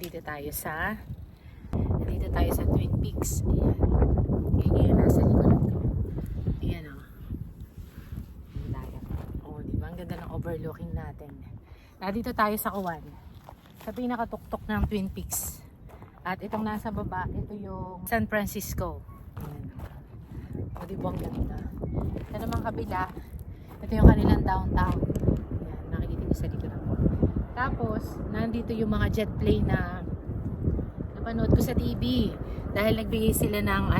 Nandito tayo sa Twin Peaks. Ayan. Ngayon nasa likod ko. Ayan o. Oh, diba? Ang ganda ng overlooking natin. Nandito tayo sa Kuwan. Sa pinakatuktok ng Twin Peaks. At itong nasa baba, ito yung San Francisco. Ayan. O, diba ang ganda? Sa namang kabila, ito yung kanilang downtown. Ayan, nakikita nyo sa likod ako. Tapos, nandito yung mga jet plane na napanood ko sa TV. Dahil nagbigay sila ng,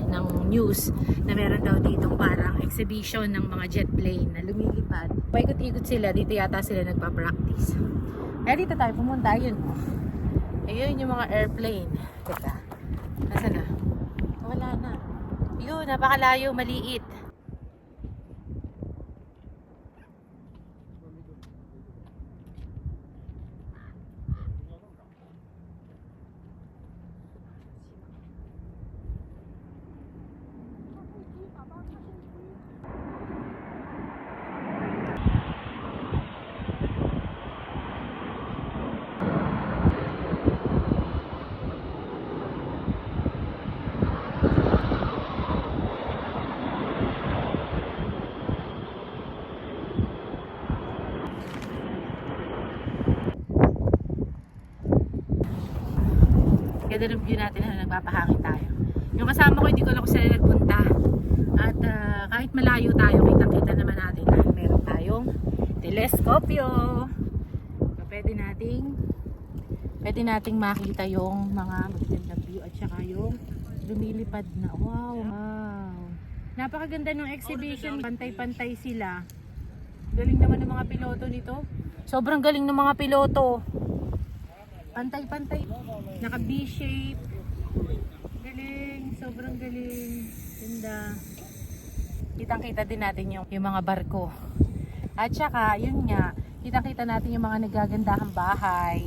ng news na meron daw ditong parang exhibition ng mga jet plane na lumilipad. Paikot-ikot sila, dito yata sila nagpa-practice. Kaya dito tayo pumunta, yun. Ayun yung mga airplane. Teka, nasa na? Wala na. Yun, napakalayo, maliit. Ganda ng view natin na nagpapahangin tayo. Yung kasama ko, hindi ko lang kung saan nagpunta. At kahit malayo tayo, kitang-kita naman natin dahil meron tayong teleskopyo. Pwede nating makita yung mga magandang view at saka yung lumilipad na. Wow! Napakaganda ng exhibition. Pantay-pantay sila. Galing naman ng mga piloto nito. Sobrang galing ng mga piloto. Pantay-pantay. Naka B-shape. Galing. Sobrang galing. Ganda. Kitang-kita din natin yung mga barko. At saka, yun nga, kitang-kita natin yung mga nagagandahang bahay.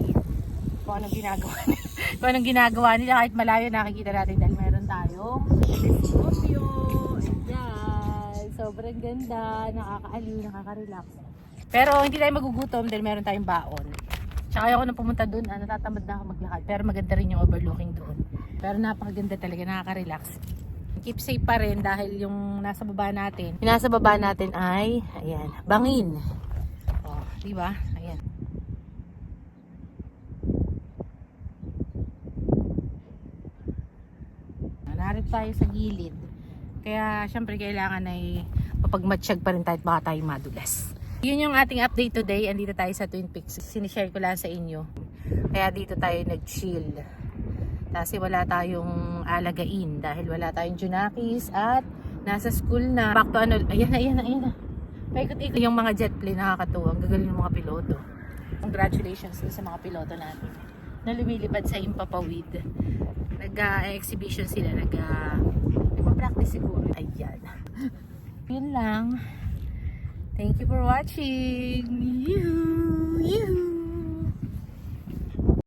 Kung anong ginagawa nila. Kung anong ginagawa nila. Kahit malayo nakikita natin dahil meron tayong teleskopyo. Ayan. Sobrang ganda. Nakakaaliw, nakaka-relax. Pero hindi tayo magugutom dahil meron tayong baon. Tsaka ayoko nang pumunta doon, natatamad na ako maglakad. Pero maganda rin yung overlooking doon. Pero napakaganda talaga, nakaka-relax. Keep safe pa rin dahil yung nasa baba natin. Yung nasa baba natin ay, ayan, bangin. Oh, di ba? Ayan. Narito tayo sa gilid. Kaya syempre kailangan ay mapagmatsyag pa rin tayo at baka tayo madulas. Yun yung ating update today. Andito tayo sa Twin Peaks. Sinishare ko lang sa inyo. Kaya dito tayo nag-chill. Kasi wala tayong alagain. Dahil wala tayong junakis. At nasa school na. Back to ayan na. Paikot-ikot yung mga jet plane. Nakakatuwa. Ang gagaling ng mga piloto. Congratulations sa mga piloto natin. Na lumilipad sa Himpapawid. Nag-exhibition sila. Nag-practice siguro. Ayan. Yun lang. Thank you for watching. Yoo-hoo!